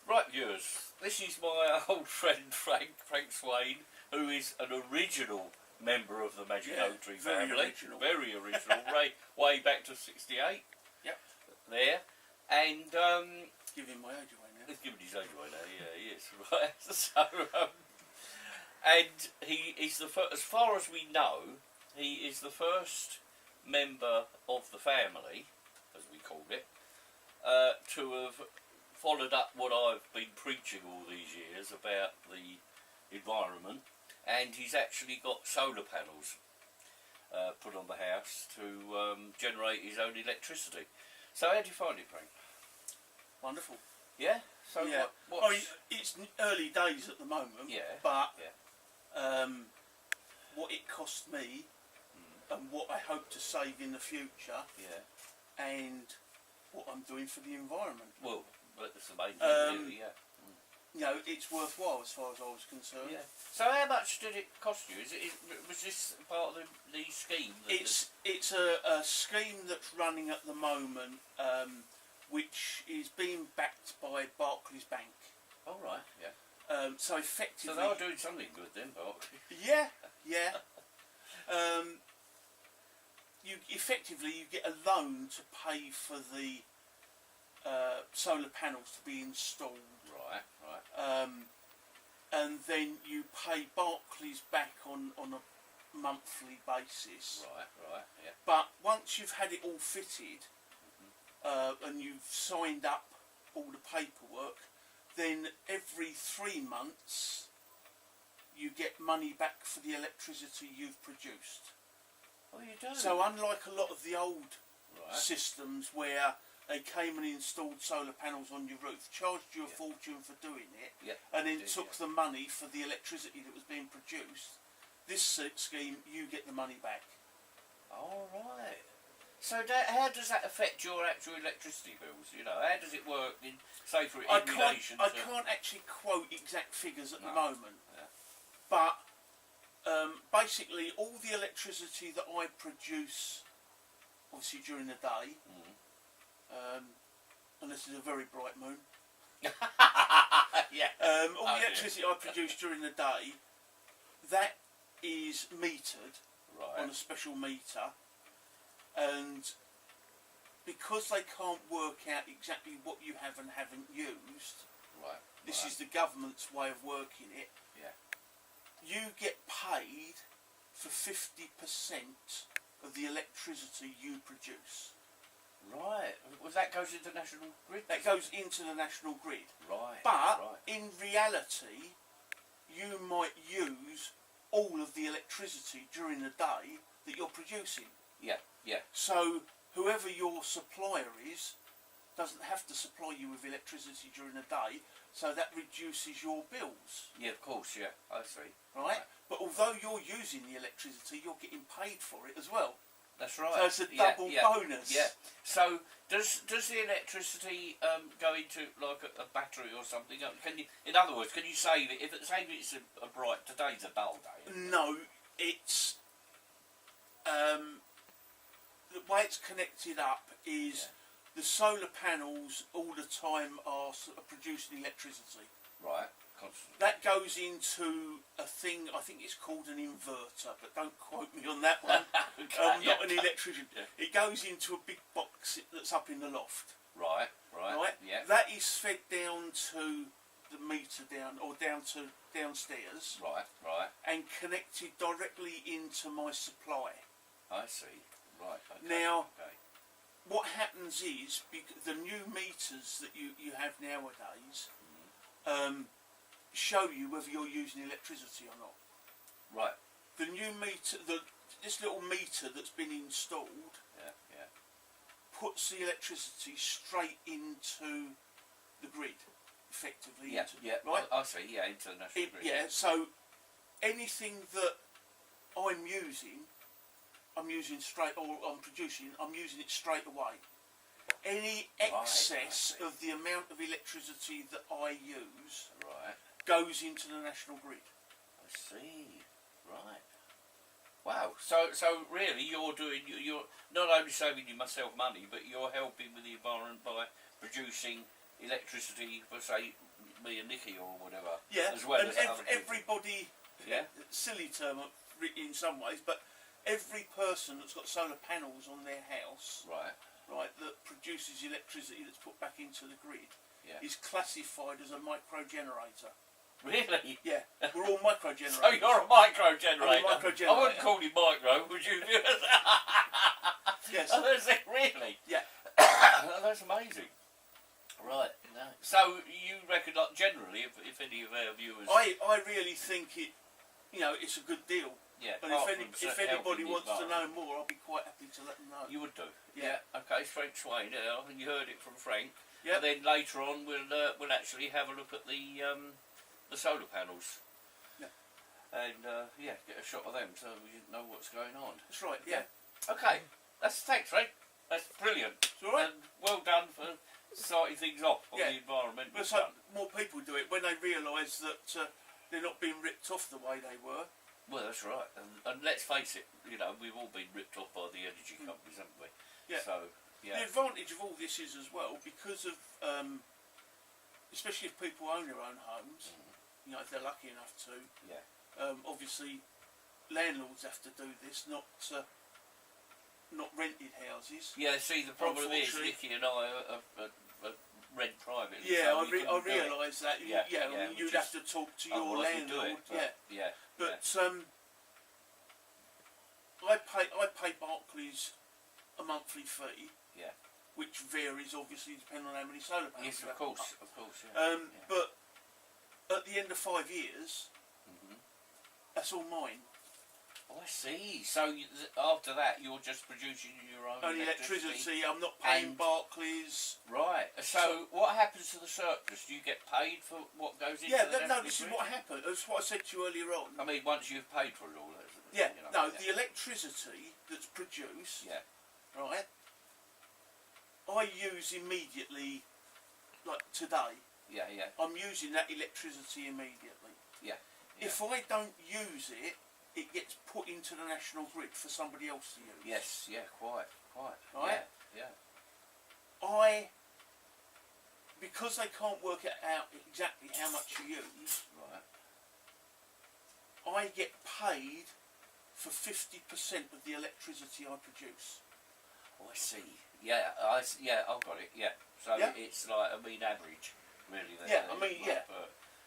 Right, viewers, this is my old friend Frank Swaine, who is an original member of the Magic Oak Tree family. Very original, way back to '68. Yep. There. And, giving my age away now. He's giving his age away now, yeah, he is. Right. So, and he is as far as we know, he is the first member of the family, as we called it, to have followed up what I've been preaching all these years about the environment, and he's actually got solar panels put on the house to generate his own electricity. So how do you find it, Frank? Wonderful. Yeah? So yeah. It's early days at the moment, but what it cost me and what I hope to save in the future, and what I'm doing for the environment. Well, that's the main thing, really, You know, it's worthwhile as far as I was concerned. Yeah. So how much did it cost you? Was this part of the scheme? It's a scheme that's running at the moment, which is being backed by Barclays Bank. Oh right, yeah. So effectively, so they are doing something good then, Barclays. Yeah, yeah. You get a loan to pay for the solar panels to be installed. Right, right. And then you pay Barclays back on a monthly basis. Right, right, yeah. But once you've had it all fitted, and you've signed up all the paperwork, then every 3 months you get money back for the electricity you've produced. Oh, you do? So unlike a lot of the old systems where they came and installed solar panels on your roof, charged you a fortune for doing it, and then took the money for the electricity that was being produced, this scheme, you get the money back. All right. So how does that affect your actual electricity bills? You know, how does it work in, say, for I can't actually quote exact figures at the moment, but basically all the electricity that I produce, obviously during the day, unless it's a very bright moon, all the electricity I produce during the day, that is metered on a special meter, and because they can't work out exactly what you have and haven't used, this is the government's way of working it, you get paid for 50% of the electricity you produce. Right. Well, that goes into the national grid? That goes into the national grid. Right. But in reality, you might use all of the electricity during the day that you're producing. Yeah, yeah. So whoever your supplier is doesn't have to supply you with electricity during the day, so that reduces your bills. Yeah, of course, yeah, I see. Right? But although you're using the electricity, you're getting paid for it as well. That's right. So it's a double bonus. Yeah. So does the electricity go into like a battery or something? Can you, in other words, can you save it? If it's a bright, today's a dull day. No, it's the way it's connected up is the solar panels all the time are producing electricity. Right. Constantly. That goes into a thing, I think it's called an inverter, but don't quote me on that one. I'm not an electrician. It goes into a big box that's up in the loft. Right. Yeah. That is fed down to the meter down to downstairs. Right. And connected directly into my supply. I see. Right. Okay. Now, what happens is the new meters that you have nowadays show you whether you're using electricity or not. Right. The new meter, this little meter that's been installed, puts the electricity straight into the grid, effectively. Right. I see. Yeah, into the national grid. Yeah. So anything that I'm using straight, or I'm producing, I'm using it straight away. Any excess of the amount of electricity that I use goes into the national grid. I see. Right. Wow. So really, you're not only saving yourself money, but you're helping with the environment by producing electricity for, say, me and Nicky or whatever. Yeah, as well and as other people. everybody, Yeah. silly term in some ways, but every person that's got solar panels on their house, Right. that produces electricity that's put back into the grid, Yeah. is classified as a micro generator. Really? Yeah, we're all micro generators. So you're a micro generator. I'm a micro I generator. wouldn't call you micro, would you? Yes. Oh, that's it, really? Yeah. Oh, that's amazing. Right. No. So you reckon, like, generally, if any of our viewers, I really think it's a good deal. yeah, And apart if from anybody helping the wants to know environment, more, I'll be quite happy to let them know. you would do. Yeah. Okay, Frank Swaine. I think you heard it from Frank. Yeah. And then later on, we'll actually have a look at the solar panels. Yeah. And get a shot of them so we know what's going on. That's right. Yeah. Okay. Thanks, Frank. That's brilliant. It's all right. And well done for starting things off on Yeah. the environmental But so front. more people do it when they realise that they're not being ripped off the way they were. Well, that's right. And let's face it, we've all been ripped off by the energy companies, haven't we? Yeah. So, The advantage of all this is as well, because of, especially if people own their own homes, if they're lucky enough to, obviously landlords have to do this, not rented houses. Yeah, see, the problem is Unfortunately. Nicky and I are rent privately. Yeah, so I realise that. Yeah, I mean, you'd have to talk to your otherwise we'd do landlord. it, Yeah. but, But I pay Barclays a monthly fee. Yeah. Which varies obviously depending on how many solar panels. yes, you of have. course, yeah. But at the end of 5 years, that's all mine. Oh, I see. So after that, you're just producing your own Only electricity. I'm not paying And- Barclays. Right. So what happens to the surplus? Do you get paid for what goes into Yeah, the no, national this is grid? what happened. That's what I said to you earlier on. I mean, once you've paid for it all. Yeah, no, yeah. the electricity that's produced, Yeah. right, I use immediately, like today, Yeah. I'm using that electricity immediately. Yeah. If I don't use it, it gets put into the national grid for somebody else to use. Yes. Yeah. Quite. Right? Yeah. Because they can't work it out exactly how much you use, Right. I get paid for 50% of the electricity I produce. Oh, I see. Yeah. I've got it. Yeah. So Yeah. it's like average, really. Yeah, I mean, yeah.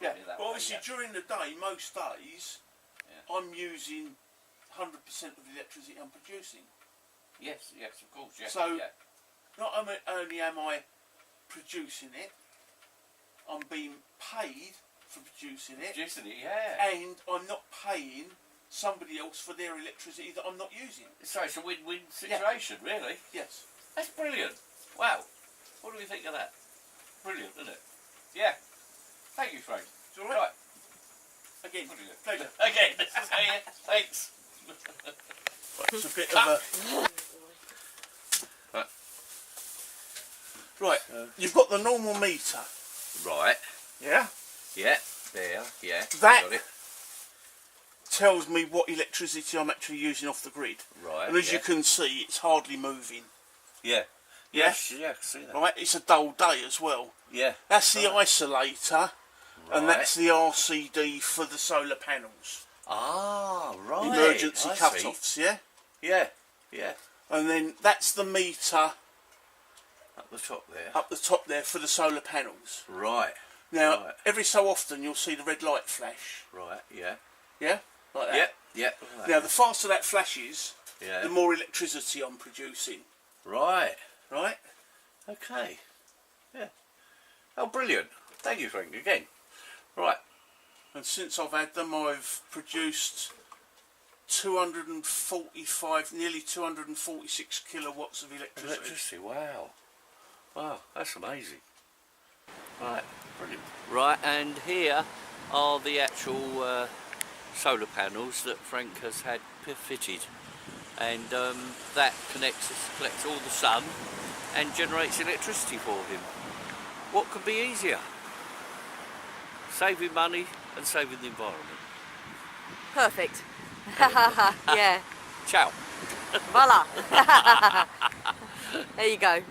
Yeah, putting it that but way, obviously during the day, most days, Yeah. I'm using 100% of the electricity I'm producing. Yes, of course. Yeah. So- yeah. Not only am I producing it, I'm being paid for producing it, Producing it. Yeah. and I'm not paying somebody else for their electricity that I'm not using. So it's a win-win situation, really. Yes. That's brilliant. Wow. What do we think of that? Brilliant, isn't it? Yeah. Thank you, Frank. It's all right. Right. Again, Brilliant. pleasure. Again. Thanks. It's a bit of a... Right, you've got the normal meter. Right. Yeah? Yeah. There. Yeah. That- Got it. Tells me what electricity I'm actually using off the grid. Right. And as yeah. you can see, it's hardly moving. Yeah. Yeah? Yes. Yeah. I can see that. Right, it's a dull day as well. Yeah. That's the isolator, and Right. that's the RCD for the solar panels. Ah. Right. Emergency I see. cut-offs, yeah? Yeah. Yeah. And then that's the meter Up the top there. up the top there for the solar panels. Right. Now, Right. every so often you'll see the red light flash, Right. Yeah. yeah? Like that. Yeah. Yeah. Look at that. Now, the faster that flashes, Yeah. the more electricity I'm producing, Right. right? Okay. Yeah. Oh, brilliant. Thank you, Frank, again. Right. And since I've had them, I've produced 245, nearly 246 kilowatts of electricity. Electricity, wow. Wow, that's amazing. Right, brilliant. Right, and here are the actual solar panels that Frank has had fitted. And that collects all the sun and generates electricity for him. What could be easier? Saving money and saving the environment. Perfect. Yeah. Ciao. Voila. There you go.